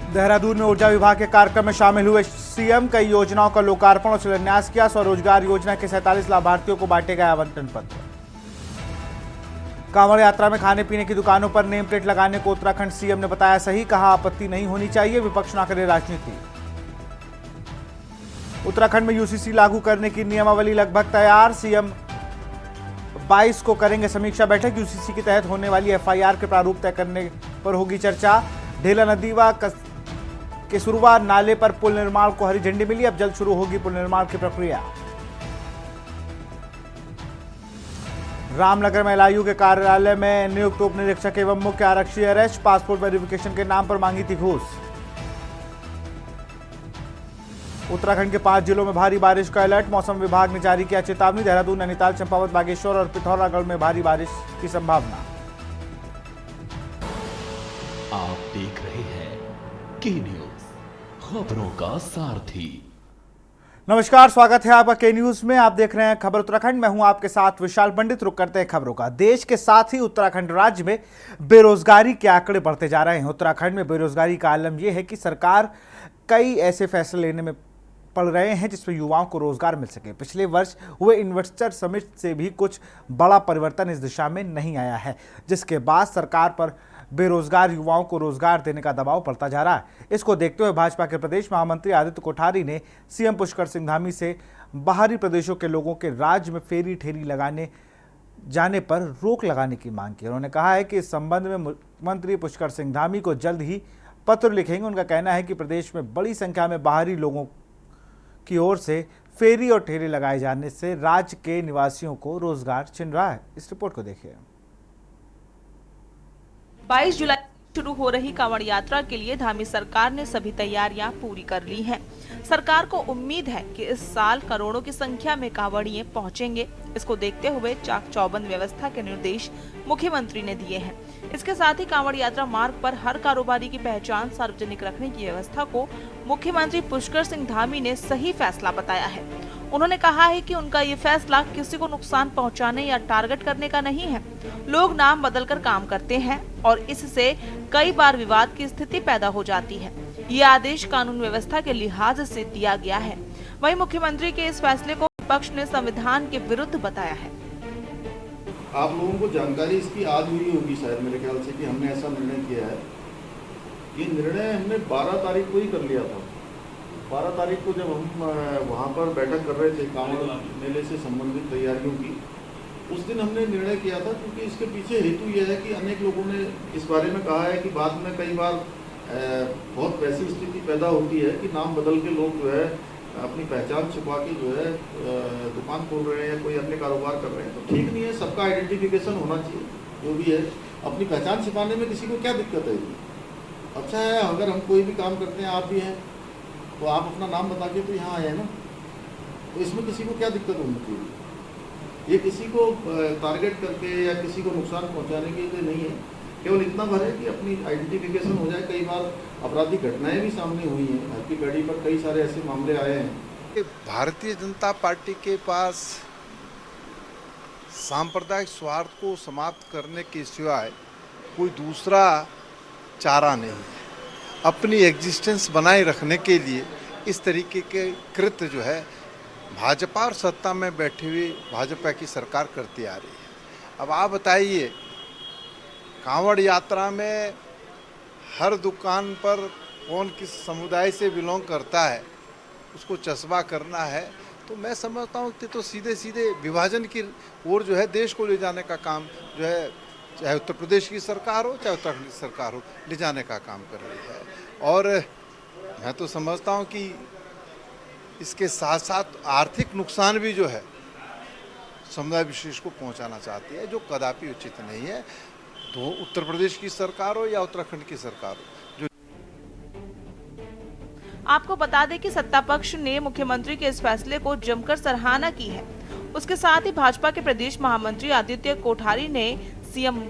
देहरादून में ऊर्जा विभाग के कार्यक्रम में शामिल हुए सीएम। कई योजनाओं का लोकार्पण और शिलान्यास किया। स्वरोजगार योजना के 47 लाभार्थियों को बांटे गए आवंटन पत्र। कांवड़ यात्रा में खाने पीने की दुकानों पर नेम प्लेट लगाने को उत्तराखंड सीएम ने बताया सही। कहा आपत्ति नहीं होनी चाहिए, विपक्ष न करे राजनीति। उत्तराखंड में यूसीसी लागू करने की नियमावली लगभग तैयार। सीएम 22 को करेंगे समीक्षा बैठक। यूसीसी के तहत होने वाली एफआईआर के प्रारूप तय करने पर होगी चर्चा। ढेला नदी व केसुरवा नाले पर पुल निर्माण को हरी झंडी मिली। अब जल्द शुरू होगी पुल निर्माण की प्रक्रिया। रामनगर में एलआईयू के कार्यालय में नियुक्त उप निरीक्षक एवं मुख्य आरक्षी अरेस्ट। पासपोर्ट वेरिफिकेशन के नाम पर मांगी थी घूस। उत्तराखंड के 5 जिलों में भारी बारिश का अलर्ट। मौसम विभाग ने जारी किया चेतावनी। देहरादून, नैनीताल, चंपावत, बागेश्वर और पिथौरागढ़ में भारी बारिश की संभावना। आप देख रहे हैं के न्यूज, खबरों का सारथी। नमस्कार, स्वागत है आपका के न्यूज में। आप देख रहे हैं खबर उत्तराखंड। मैं हूं आपके साथ विशाल पंडित। रुक करते हैं खबरों का। देश के साथ ही उत्तराखंड राज्य में बेरोजगारी के आंकड़े बढ़ते जा रहे हैं। उत्तराखंड में बेरोजगारी का आलम यह है कि सरकार कई ऐसे फैसले लेने में पड़ रहे हैं जिसमें युवाओं को रोजगार मिल सके। पिछले वर्ष हुए इन्वेस्टर समिट से भी कुछ बड़ा परिवर्तन इस दिशा में नहीं आया है, जिसके बाद सरकार पर बेरोजगार युवाओं को रोजगार देने का दबाव पड़ता जा रहा है। इसको देखते हुए भाजपा के प्रदेश महामंत्री आदित्य कोठारी ने सीएम पुष्कर सिंह धामी से बाहरी प्रदेशों के लोगों के राज्य में फेरी ठेरी लगाने जाने पर रोक लगाने की मांग की। उन्होंने कहा है कि इस संबंध में मुख्यमंत्री पुष्कर सिंह धामी को जल्द ही पत्र लिखेंगे। उनका कहना है कि प्रदेश में बड़ी संख्या में बाहरी लोगों की ओर से फेरी और ठेले लगाए जाने से राज्य के निवासियों को रोजगार छिन रहा है। इस रिपोर्ट को देखिए। 22 जुलाई शुरू हो रही कांवड़ यात्रा के लिए धामी सरकार ने सभी तैयारियां पूरी कर ली हैं। सरकार को उम्मीद है कि इस साल करोड़ों की संख्या में कांवड़िए पहुंचेंगे। इसको देखते हुए चाक चौबंद व्यवस्था के निर्देश मुख्यमंत्री ने दिए हैं। इसके साथ ही कांवड़ यात्रा मार्ग पर हर कारोबारी की पहचान सार्वजनिक रखने की व्यवस्था को मुख्यमंत्री पुष्कर सिंह धामी ने सही फैसला बताया है। उन्होंने कहा है कि उनका ये फैसला किसी को नुकसान पहुंचाने या टारगेट करने का नहीं है। लोग नाम बदलकर काम करते हैं और इससे कई बार विवाद की स्थिति पैदा हो जाती है। ये आदेश कानून व्यवस्था के लिहाज से दिया गया है। वहीं मुख्यमंत्री के इस फैसले को विपक्ष ने संविधान के विरुद्ध बताया है। आप लोगों को जानकारी इसकी आज हुई होगी शायद, मेरे ख्याल से, कि हमने ऐसा निर्णय किया है। ये निर्णय हमने 12 तारीख को ही कर लिया था। 12 तारीख को जब हम वहाँ पर बैठक कर रहे थे कांवड़ मेले से संबंधित तैयारियों की, उस दिन हमने निर्णय किया था, क्योंकि इसके पीछे हेतु यह है कि अनेक लोगों ने इस बारे में कहा है कि बाद में कई बार बहुत वैसी स्थिति पैदा होती है कि नाम बदल के लोग जो है अपनी पहचान छुपा के जो है दुकान खोल रहे हैं या कोई अन्य कारोबार कर रहे हैं। तो ठीक नहीं है, सबका आइडेंटिफिकेशन होना चाहिए। जो भी है, अपनी पहचान छिपाने में किसी को क्या दिक्कत है? अच्छा है, अगर हम कोई भी काम करते हैं, आप भी हैं, तो आप अपना नाम बता के तो यहाँ आए हैं ना, तो इसमें किसी को क्या दिक्कत होनी चाहिए? ये किसी को टारगेट करके या किसी को नुकसान पहुँचाने के लिए नहीं है। केवल इतना भर है कि अपनी आइडेंटिफिकेशन हो जाए। कई बार आपराधिक घटनाएं भी सामने हुई हैं, आपकी गाड़ी पर कई सारे ऐसे मामले आए हैं। भारतीय जनता पार्टी के पास सांप्रदायिक स्वार्थ को समाप्त करने के सिवाय कोई दूसरा चारा नहीं है। अपनी एग्जिस्टेंस बनाए रखने के लिए इस तरीके के कृत्य जो है भाजपा और सत्ता में बैठी हुई भाजपा की सरकार करती आ रही है। अब आप बताइए, कांवड़ यात्रा में हर दुकान पर कौन किस समुदाय से बिलोंग करता है उसको चस्पा करना है, तो मैं समझता हूँ कि तो सीधे सीधे विभाजन की ओर जो है देश को ले जाने का काम जो है, चाहे उत्तर प्रदेश की सरकार हो चाहे उत्तराखंड की सरकार हो, ले जाने का काम कर रही है। और मैं तो समझता हूँ कि इसके साथ साथ आर्थिक नुकसान भी जो है समुदाय विशेष को पहुँचाना चाहती है, जो कदापि उचित नहीं है। तो उत्तर प्रदेश की सरकार हो या उत्तराखंड की सरकार हो। आपको बता दें कि सत्ता पक्ष ने मुख्यमंत्री के इस फैसले को जमकर सराहना की है। उसके साथ ही भाजपा के प्रदेश महामंत्री आदित्य कोठारी ने सीएम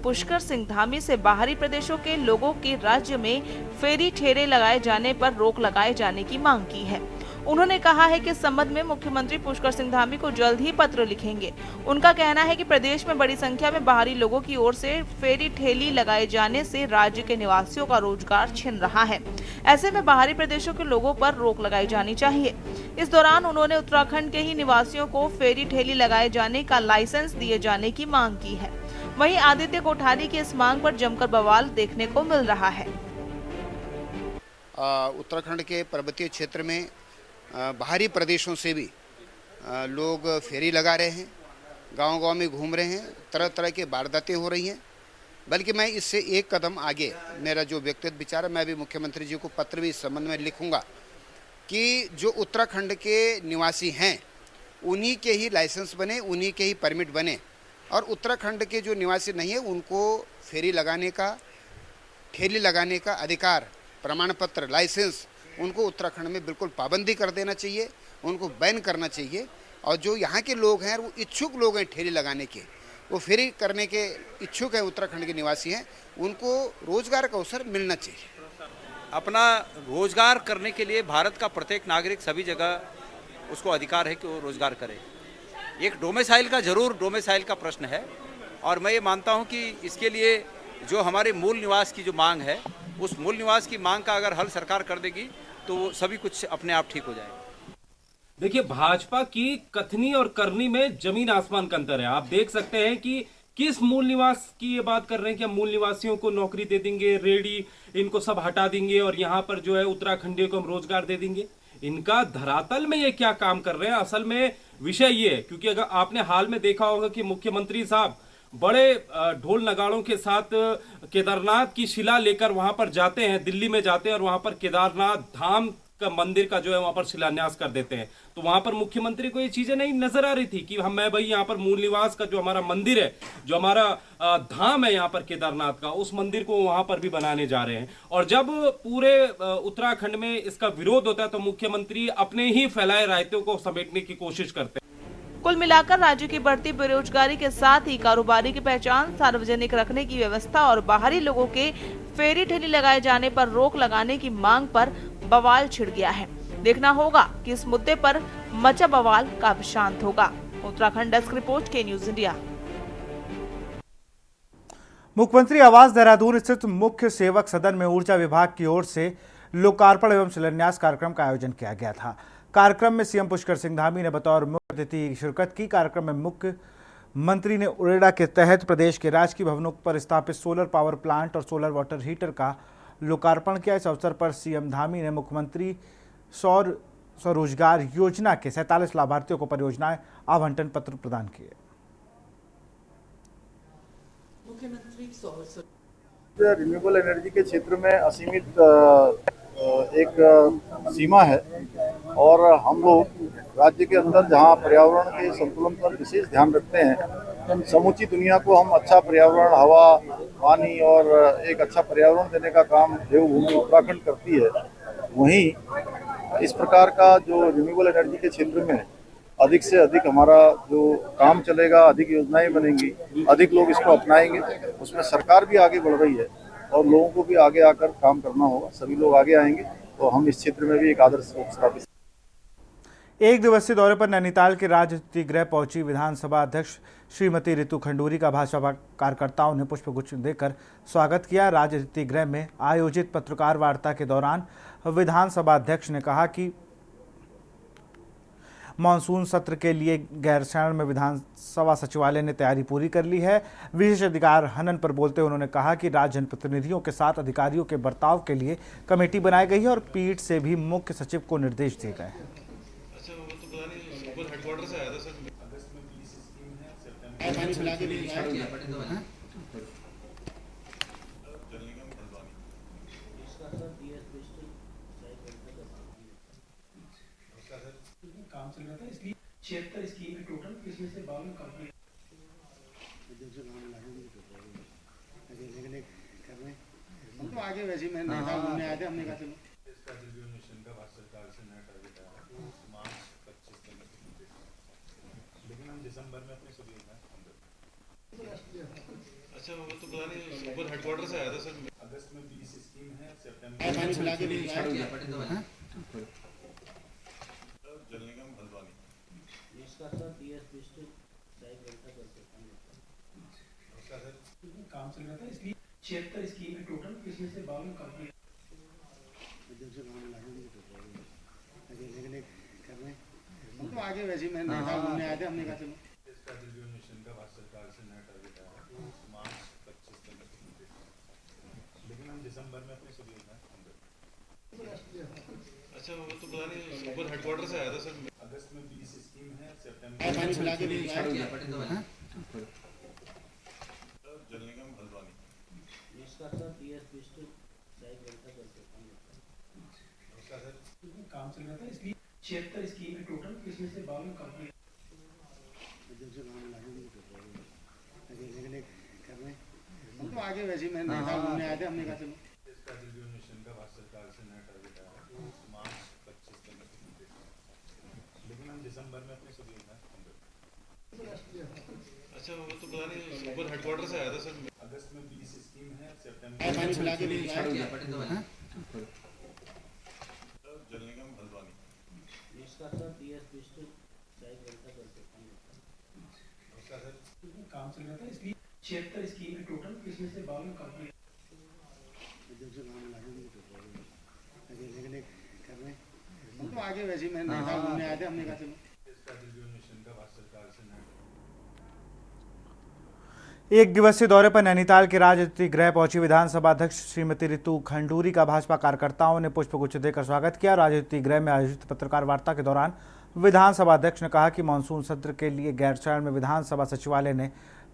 पुष्कर सिंह धामी से बाहरी प्रदेशों के लोगों के राज्य में फेरी ठेरे लगाए जाने पर रोक लगाए जाने की मांग की है। उन्होंने कहा है कि इस संबंध में मुख्यमंत्री पुष्कर सिंह धामी को जल्द ही पत्र लिखेंगे। उनका कहना है कि प्रदेश में बड़ी संख्या में बाहरी लोगों की ओर से फेरी ठेली लगाए जाने से राज्य के निवासियों का रोजगार छिन रहा है। ऐसे में बाहरी प्रदेशों के लोगों पर रोक लगाई जानी चाहिए। इस दौरान उन्होंने उत्तराखंड के ही निवासियों को फेरी ठेली लगाए जाने का लाइसेंस दिए जाने की मांग की है। वहीं आदित्य कोठारी की इस मांग पर जमकर बवाल देखने को मिल रहा है। उत्तराखंड के पर्वतीय क्षेत्र में बाहरी प्रदेशों से भी लोग फेरी लगा रहे हैं, गांव-गांव में घूम रहे हैं, तरह तरह की वारदातें हो रही हैं। बल्कि मैं इससे एक कदम आगे, मेरा जो व्यक्तिगत विचार है, मैं भी मुख्यमंत्री जी को पत्र भी इस संबंध में लिखूंगा कि जो उत्तराखंड के निवासी हैं उन्हीं के ही लाइसेंस बने, उन्हीं के ही परमिट बने, और उत्तराखंड के जो निवासी नहीं है उनको फेरी लगाने का, ठेली लगाने का अधिकार, प्रमाण पत्र, लाइसेंस, उनको उत्तराखंड में बिल्कुल पाबंदी कर देना चाहिए, उनको बैन करना चाहिए। और जो यहाँ के लोग हैं, वो इच्छुक लोग हैं ठेली लगाने के, वो फेरी करने के इच्छुक हैं, उत्तराखंड के निवासी हैं, उनको रोजगार का अवसर मिलना चाहिए। अपना रोजगार करने के लिए भारत का प्रत्येक नागरिक सभी जगह उसको अधिकार है कि वो रोजगार करे। एक डोमिसाइल का जरूर डोमिसाइल का प्रश्न है, और मैं ये मानता हूँ कि इसके लिए जो हमारे मूल निवास की जो मांग है, उस मूल निवास की मांग का अगर हल सरकार कर देगी तो सभी कुछ अपने आप ठीक हो जाएगा। देखिए, भाजपा की कथनी और करनी में जमीन आसमान का अंतर है। आप देख सकते हैं कि किस मूल निवास की ये बात कर रहे हैं कि हम मूल निवासियों को नौकरी दे देंगे, रेडी इनको सब हटा देंगे और यहाँ पर जो है उत्तराखंडियों को हम रोजगार दे देंगे। इनका धरातल में ये क्या काम कर रहे हैं, असल में विषय ये है। क्योंकि अगर आपने हाल में देखा होगा कि मुख्यमंत्री साहब बड़े ढोल नगाड़ों के साथ केदारनाथ की शिला लेकर वहां पर जाते हैं, दिल्ली में जाते हैं और वहां पर केदारनाथ धाम का मंदिर का जो है वहां पर शिलान्यास कर देते हैं। तो वहां पर मुख्यमंत्री को ये चीजें नहीं नजर आ रही थी कि मैं भाई यहाँ पर मूल निवास का जो हमारा मंदिर है, जो हमारा धाम है यहाँ पर केदारनाथ का, उस मंदिर को वहां पर भी बनाने जा रहे हैं। और जब पूरे उत्तराखंड में इसका विरोध होता है तो मुख्यमंत्री अपने ही फैलाए रायतों को समेटने की कोशिश करते हैं। कुल मिलाकर राज्य की बढ़ती बेरोजगारी के साथ ही कारोबारी की पहचान सार्वजनिक रखने की व्यवस्था और बाहरी लोगों के फेरी ठेली लगाए जाने पर रोक लगाने की मांग पर बवाल छिड़ गया है। देखना होगा कि इस मुद्दे पर मचा बवाल कब शांत होगा। उत्तराखंड डेस्क रिपोर्ट, के न्यूज इंडिया। मुख्यमंत्री आवास देहरादून स्थित मुख्य सेवक सदन में ऊर्जा विभाग की ओर से लोकार्पण एवं शिलान्यास कार्यक्रम का आयोजन किया गया था। कार्यक्रम में सीएम पुष्कर सिंह धामी ने बतौर मुख्य अतिथि शिरकत की। कार्यक्रम में मुख्य मंत्री ने उरेडा के तहत प्रदेश के राजकीय भवनों पर स्थापित सोलर पावर प्लांट और सोलर वाटर हीटर का लोकार्पण किया। इस अवसर पर सीएम धामी ने मुख्यमंत्री सौर स्वरोजगार योजना के 47 लाभार्थियों को परियोजनाएं आवंटन पत्र प्रदान किए। रिन्यूएबल एनर्जी के क्षेत्र में असीमित एक सीमा है, और हम लोग राज्य के अंदर जहां पर्यावरण के संतुलन पर विशेष ध्यान रखते हैं, समूची दुनिया को हम अच्छा पर्यावरण, हवा, पानी और एक अच्छा पर्यावरण देने का काम देवभूमि उत्तराखंड करती है। वहीं इस प्रकार का जो रिन्यूएबल एनर्जी के क्षेत्र में अधिक से अधिक हमारा जो काम चलेगा, अधिक योजनाएं बनेंगी, अधिक लोग इसको अपनाएंगे, उसमें सरकार भी आगे बढ़ रही है और लोगों को भी आगे आकर काम करना होगा। सभी लोग आगे आएंगे तो हम इस क्षेत्र में भी एक आदर्श स्थापित। एक दिवसीय दौरे पर नैनीताल के राज अतिथि गृह पहुंची विधानसभा अध्यक्ष श्रीमती रितु खंडूरी का भाजपा कार्यकर्ताओं ने पुष्पगुच्छ देकर स्वागत किया। राज अतिथि गृह में आयोजित पत्रकार वार्ता के दौरान विधानसभा अध्यक्ष ने कहा कि मानसून सत्र के लिए गैरसैंण में विधानसभा सचिवालय ने तैयारी पूरी कर ली है। विशेष अधिकार हनन पर बोलते हुए उन्होंने कहा कि राज्य जनप्रतिनिधियों के साथ अधिकारियों के बर्ताव के लिए कमेटी बनाई गई है और पीठ से भी मुख्य सचिव को निर्देश दिए गए हैं। काम चल रहा था, इसलिए 76 स्कीम है टोटल, इसमें से 52 कंप्लीट हम तो आगे वैसे ही मैंने नेता घूमने आए थे, हमने कहा चलो इसका रिव्यू मिशन का भारत सरकार से नया टारगेट आया मार्च 25 तक, लेकिन हम दिसंबर में अपने सभी अच्छा वो तो पता नहीं सुपर हेडक्वार्टर से आया था सर। अगस्त में 20 स्कीम है, सितंबर में काम चल रहा था इसलिए 76 स्कीम है टोटल, इसमें से 52 कंप्लीट हम तो आगे वैसे ही मैंने देखा घूमने आए थे, हमने कहा चलो इसका रिव्यू मिशन का भारत सरकार से नया टारगेट आया है मार्च 25 तक कंप्लीट, लेकिन हम दिसंबर में अपनी सभी योजना अच्छा वो तो पता नहीं सुपर हेडक्वार्टर से आया था सर। अगस्त में 20 स्कीम है, सितंबर जल निगम हल्द्वानी काम चल रहा था इसलिए 76 स्कीम है टोटल, इसमें से 52 कंप्लीट हम तो आगे वैसे ही मैंने देखा घूमने आए थे, हमने कहा चलो इसका रिव्यू मिशन का भारत सरकार से नया टारगेट आया है मार्च 25 तक कंप्लीट, लेकिन हम दिसंबर में अपनी सभी योजना अच्छा वो तो पता नहीं सुपर हेडक्वार्टर से आया था सर। अगस्त में 20 स्कीम है, सितंबर जल निगम हल्द्वानी काम चल रहा था इसलिए 76 स्कीम है टोटल, इसमें से 52 कंप्लीट हम तो आगे वैसे ही मैंने देखा घूमने आए थे, हमने कहा चलो इसका रिव्यू मिशन का भारत सरकार से नया एक दिवसीय दौरे पर नैनीताल के राजनीतिक गृह पहुंची विधानसभा अध्यक्ष श्रीमती रितु खंडूरी का भाजपा कार्यकर्ताओं ने पुष्पगुच्छ देकर स्वागत किया। राजनीतिक गृह में आयोजित पत्रकार वार्ता के दौरान विधानसभा अध्यक्ष ने कहा कि मानसून सत्र के लिए गैरसैंण में विधानसभा सचिवालय ने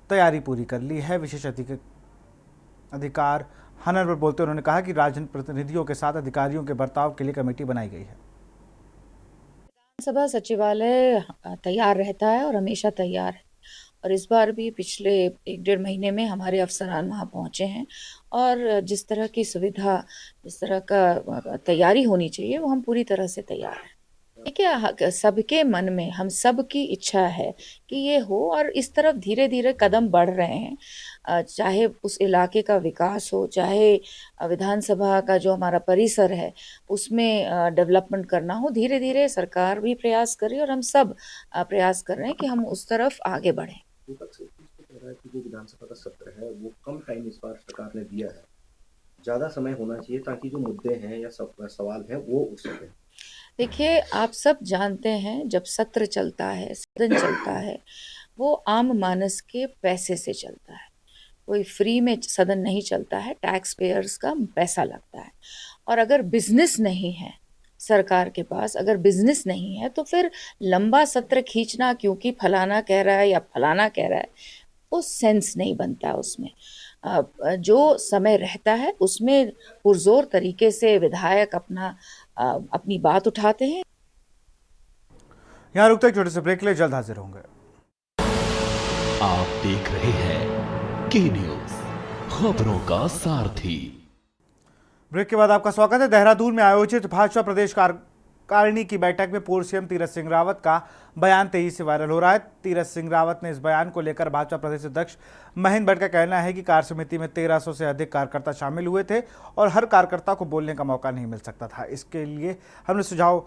तैयारी पूरी कर ली है। विशेष अधिकार हनन पर बोलते उन्होंने कहा कि जनप्रतिनिधियों के साथ अधिकारियों के बर्ताव के लिए कमेटी बनाई गई है। विधानसभा सचिवालय तैयार रहता है और हमेशा तैयार है, और इस बार भी पिछले 1-1.5 महीने में हमारे अफसरान वहाँ पहुँचे हैं और जिस तरह की सुविधा, जिस तरह का तैयारी होनी चाहिए वो हम पूरी तरह से तैयार हैं। देखिए, सबके मन में हम सब की इच्छा है कि ये हो, और इस तरफ धीरे धीरे कदम बढ़ रहे हैं। चाहे उस इलाके का विकास हो, चाहे विधानसभा का जो हमारा परिसर है उसमें डेवलपमेंट करना हो, धीरे धीरे सरकार भी प्रयास कर रही है और हम सब प्रयास कर रहे हैं कि हम उस तरफ आगे बढ़ें। जो विधानसभा का सत्र है वो कम टाइम इस बार सरकार ने दिया है, ज़्यादा समय होना चाहिए ताकि जो मुद्दे हैं या सवाल हैं वो उठ सके। देखिए, आप सब जानते हैं जब सत्र चलता है, सदन चलता है, वो आम मानस के पैसे से चलता है। कोई फ्री में सदन नहीं चलता है, टैक्स पेयर्स का पैसा लगता है। और अगर बिजनेस नहीं है सरकार के पास, अगर बिजनेस नहीं है तो फिर लंबा सत्र खींचना क्योंकि फलाना कह रहा है या फलाना कह रहा है, वो सेंस नहीं बनता उसमें। जो समय रहता है उसमें पुरजोर तरीके से विधायक अपनी बात उठाते हैं। यहाँ रुकते एक छोटे से ब्रेक ले, जल्द हाजिर होंगे। आप देख रहे हैं के न्यूज, खबरों का सारथी। ब्रेक के बाद आपका स्वागत है। देहरादून में आयोजित भाजपा प्रदेश कार्यकारिणी की बैठक में पूर्व सीएम तीरथ सिंह रावत का बयान तेजी से वायरल हो रहा है। तीरथ सिंह रावत ने इस बयान को लेकर भाजपा प्रदेश अध्यक्ष महेंद्र भट्ट का कहना है कि कार्य समिति में 1300 से अधिक कार्यकर्ता शामिल हुए थे और हर कार्यकर्ता को बोलने का मौका नहीं मिल सकता था। इसके लिए हमने सुझाव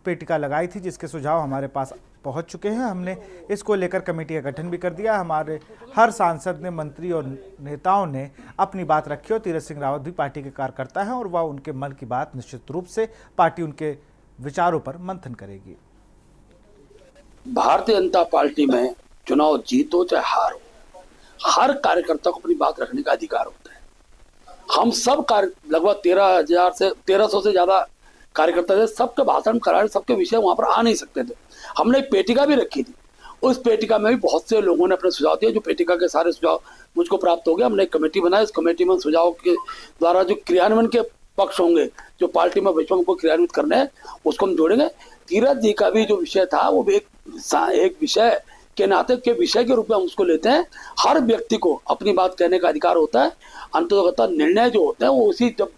पेटिका लगाई थी, जिसके सुझाव हमारे पास पहुंच चुके हैं। हमने इसको लेकर कमेटी का गठन भी कर दिया। हमारे हर सांसद ने, मंत्री और नेताओं ने अपनी बात रखी और तीरथ सिंह रावत भी पार्टी के कार्यकर्ता हैं और वह उनके मन की बात निश्चित रूप से पार्टी उनके विचारों पर मंथन करेगी। भारतीय जनता पार्टी में चुनाव जीतो चाहे हारो, हर कार्यकर्ता को अपनी बात रखने का अधिकार होता है। हम सब लगभग 1300 से ज्यादा कार्यकर्ता थे, सबके भाषण कराने, सबके विषय वहां पर आ नहीं सकते थे। हमने एक पेटिका भी रखी थी, उस पेटिका में भी बहुत से लोगों ने अपने सुझाव दिए। जो पेटिका के सारे सुझाव मुझको प्राप्त हो गए, हमने एक कमेटी बनाई। इस कमेटी में सुझाव के द्वारा जो क्रियान्वयन के पक्ष होंगे, जो पार्टी में विषयों को क्रियान्वित करने हैं, उसको हम जोड़ेंगे। तीरथ जी का भी जो विषय था वो भी एक विषय के नाते के विषय के रूप में हम उसको लेते हैं। हर व्यक्ति को अपनी बात कहने का अधिकार होता है। अंततः निर्णय जो होते हैं वो उसी जब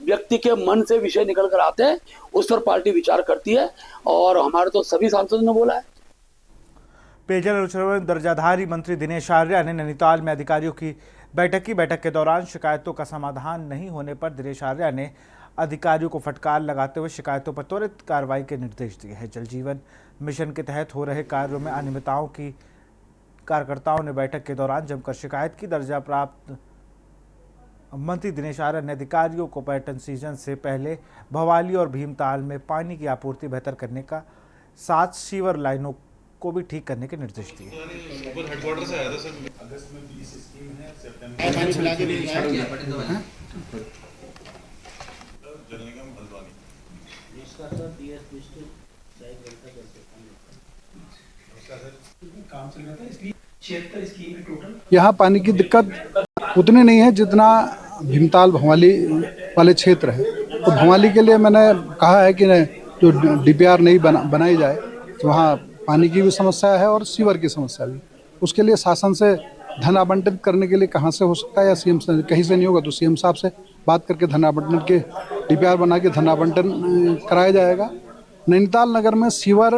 व्यक्ति के मन से विषय निकल कर आते हैं उस पर पार्टी विचार करती है, और हमारे तो सभी सांसदों ने बोला है। पेयजल और दर्जाधारी मंत्री दिनेश आर्य ने नैनीताल में अधिकारियों की बैठक के दौरान शिकायतों का समाधान नहीं होने पर दिनेश आर्य ने अधिकारियों को फटकार लगाते हुए शिकायतों पर त्वरित कार्रवाई के निर्देश दिए हैं। जल जीवन मिशन के तहत हो रहे कार्यों में अनियमितताओं की कार्यकर्ताओं ने बैठक के दौरान जमकर शिकायत की। दर्जा प्राप्त मंत्री दिनेश आर्य ने अधिकारियों को पर्यटन सीजन से पहले भवाली और भीमताल में पानी की आपूर्ति बेहतर करने का साथ सीवर लाइनों को भी ठीक करने के निर्देश दिए। सुपर हेडक्वार्टर से आया था सर। अगस्त में 20 स्कीम है, सितंबर में जल निगम हल्द्वानी काम चल रहा था, इसलिए 76 स्कीम है टोटल। यहाँ पानी की दिक्कत उतनी नहीं है जितना भीमताल भवाली वाले क्षेत्र है। तो भवाली के लिए मैंने कहा है कि जो DPR नहीं बनाई जाए तो वहाँ पानी की भी समस्या है और सीवर की समस्या भी। उसके लिए शासन से धन आवंटित करने के लिए कहाँ से हो सकता है, या CM से कहीं से नहीं होगा तो CM साहब से बात करके धन आवंटन के DPR बना के धन आवंटन कराया जाएगा। नैनीताल नगर में सीवर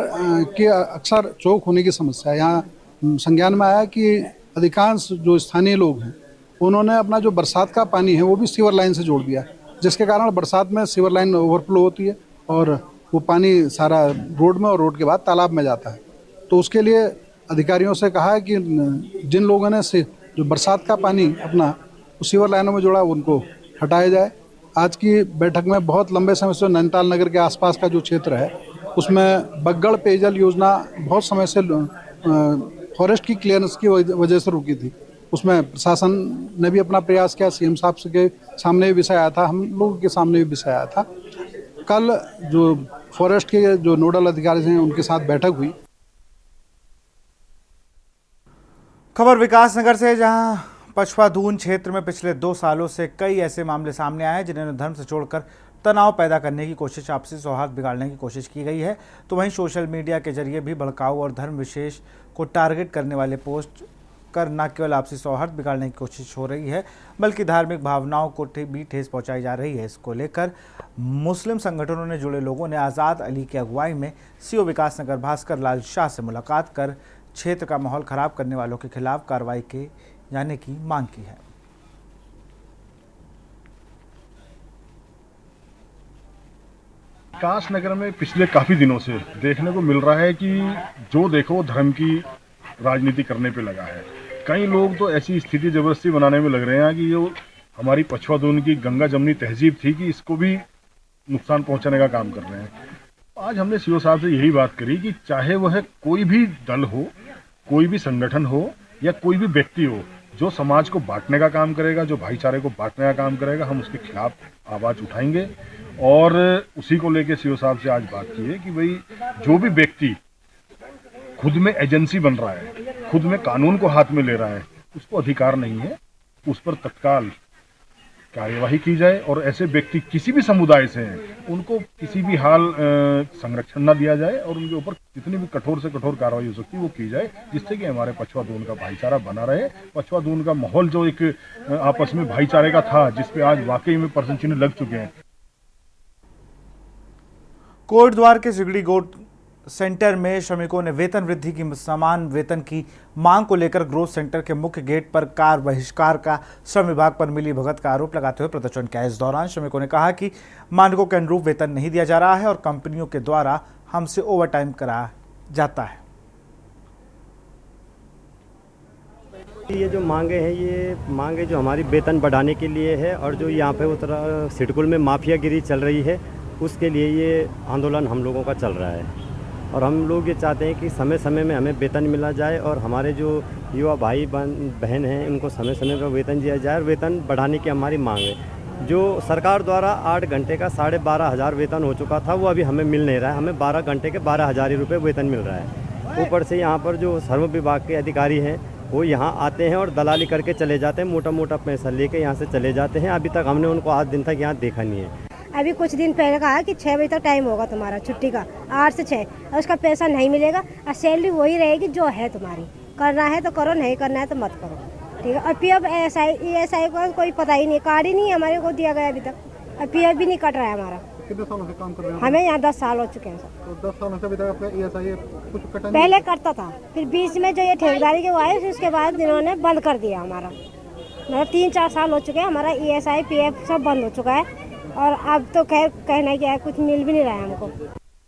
के अक्सर चौक होने की समस्या है। यहाँ संज्ञान में आया कि अधिकांश जो स्थानीय लोग हैं उन्होंने अपना जो बरसात का पानी है वो भी सीवर लाइन से जोड़ दिया, जिसके कारण बरसात में सीवर लाइन ओवरफ्लो होती है और वो पानी सारा रोड में और रोड के बाद तालाब में जाता है। तो उसके लिए अधिकारियों से कहा है कि जिन लोगों ने से जो बरसात का पानी अपना सीवर लाइनों में जोड़ा उनको हटाया जाए। आज की बैठक में बहुत लंबे समय से नैनीताल नगर के आसपास का जो क्षेत्र है उसमें बग्गड़ पेयजल योजना बहुत समय से फॉरेस्ट की क्लियरेंस की वजह से रुकी थी। उसमें प्रशासन ने भी अपना प्रयास किया, CM साहब के सामने भी विषय आया था, हम लोगों के सामने भी विषय आया था। कल जो फॉरेस्ट के जो नोडल अधिकारी हैं उनके साथ बैठक हुई। खबर विकासनगर से, जहां पछवा दून क्षेत्र में पिछले 2 सालों से कई ऐसे मामले सामने आए हैं जिन्होंने धर्म से जोड़कर तनाव पैदा करने की कोशिश, आपसी सौहार्द बिगाड़ने की कोशिश की गई है। तो वहीं सोशल मीडिया के जरिए भी भड़काऊ और धर्म विशेष को टारगेट करने वाले पोस्ट कर न केवल आपसी सौहार्द बिगाड़ने की कोशिश हो रही है बल्कि धार्मिक भावनाओं को भी ठेस पहुंचाई जा रही है। इसको लेकर मुस्लिम संगठनों ने जुड़े लोगों ने आज़ाद अली की अगुवाई में CO विकासनगर भास्कर लाल शाह से मुलाकात कर क्षेत्र का माहौल खराब करने वालों के खिलाफ कार्रवाई किए जाने की मांग की है। विकासनगर में पिछले काफी दिनों से देखने को मिल रहा है कि जो देखो धर्म की राजनीति करने पे लगा है। कई लोग तो ऐसी स्थिति जबरदस्ती बनाने में लग रहे हैं कि जो हमारी पछवा दून की गंगा जमनी तहजीब थी कि इसको भी नुकसान पहुंचाने का काम कर रहे हैं। आज हमने CO साहब से यही बात करी कि चाहे वह कोई भी दल हो, कोई भी संगठन हो या कोई भी व्यक्ति हो जो समाज को बांटने का काम करेगा, जो भाईचारे को बांटने का काम करेगा, हम उसके खिलाफ आवाज़ उठाएंगे। और उसी को लेके CO साहब से आज बात की है कि भाई जो भी व्यक्ति खुद में एजेंसी बन रहा है, खुद में कानून को हाथ में ले रहा है, उसको अधिकार नहीं है, उस पर तत्काल कार्यवाही की जाए और ऐसे व्यक्ति किसी भी समुदाय से हैं उनको किसी भी हाल संरक्षण न दिया जाए और उनके ऊपर जितनी भी कठोर से कठोर कार्रवाई हो सकती है वो की जाए, जिससे कि हमारे पछवा दून का भाईचारा बना रहे। पछवा दून का माहौल जो एक आपस में भाईचारे का था, जिसपे आज वाकई में परचम चिन्ह लग चुके हैं। कोटद्वार के सिगड़ी गोट सेंटर में श्रमिकों ने वेतन वृद्धि की समान वेतन की मांग को लेकर ग्रोथ सेंटर के मुख्य गेट पर कार बहिष्कार का श्रम विभाग पर मिली भगत का आरोप लगाते हुए प्रदर्शन किया। इस दौरान श्रमिकों ने कहा कि मानकों के अनुरूप वेतन नहीं दिया जा रहा है और कंपनियों के द्वारा हमसे ओवरटाइम कराया जाता है। ये जो मांगे हैं, ये मांगे जो हमारी वेतन बढ़ाने के लिए है और जो यहाँ पे उत्तरा सिडकुल में माफियागिरी चल रही है उसके लिए ये आंदोलन हम लोगों का चल रहा है। और हम लोग ये चाहते हैं कि समय समय में हमें वेतन मिला जाए और हमारे जो युवा भाई बहन हैं उनको समय समय पर वेतन दिया जाए और वेतन बढ़ाने की हमारी मांग है। जो सरकार द्वारा 8 घंटे का 12,500 वेतन हो चुका था वो अभी हमें मिल नहीं रहा है। हमें 12 घंटे के 12,000 रुपये वेतन मिल रहा है। ऊपर से यहाँ पर जो श्रम विभाग के अधिकारी हैं वो यहाँ आते हैं और दलाली करके चले जाते हैं, मोटा मोटा पैसा लेके यहाँ से चले जाते हैं। अभी तक हमने उनको आज दिन तक यहाँ देखा नहीं है। अभी कुछ दिन पहले कहा कि 6 बजे तक टाइम होगा तुम्हारा छुट्टी का, 8 से 6, और उसका पैसा नहीं मिलेगा और सैलरी वही रहेगी जो है तुम्हारी। करना है तो करो, नहीं करना है तो मत करो, ठीक है। और PF ESI को कोई पता ही नहीं, कार्ड ही नहीं हमारे को दिया गया अभी तक, और PF भी नहीं कट रहा है हमारा। कितने सालों से काम कर रहे हैं? हमें यहाँ 10 साल हो चुके हैं सर। तो 10 सालों से अभी तक आपका ESI कुछ कटा नहीं? पहले करता था, फिर बीच में जो ये ठेकेदारी के वो आए फिर उसके बाद इन्होंने बंद कर दिया हमारा। मतलब 3-4 साल हो चुके हैं, हमारा ESI PF सब बंद हो चुका है। और अब तो खैर कहना क्या है, कुछ मिल भी नहीं रहा है हमको।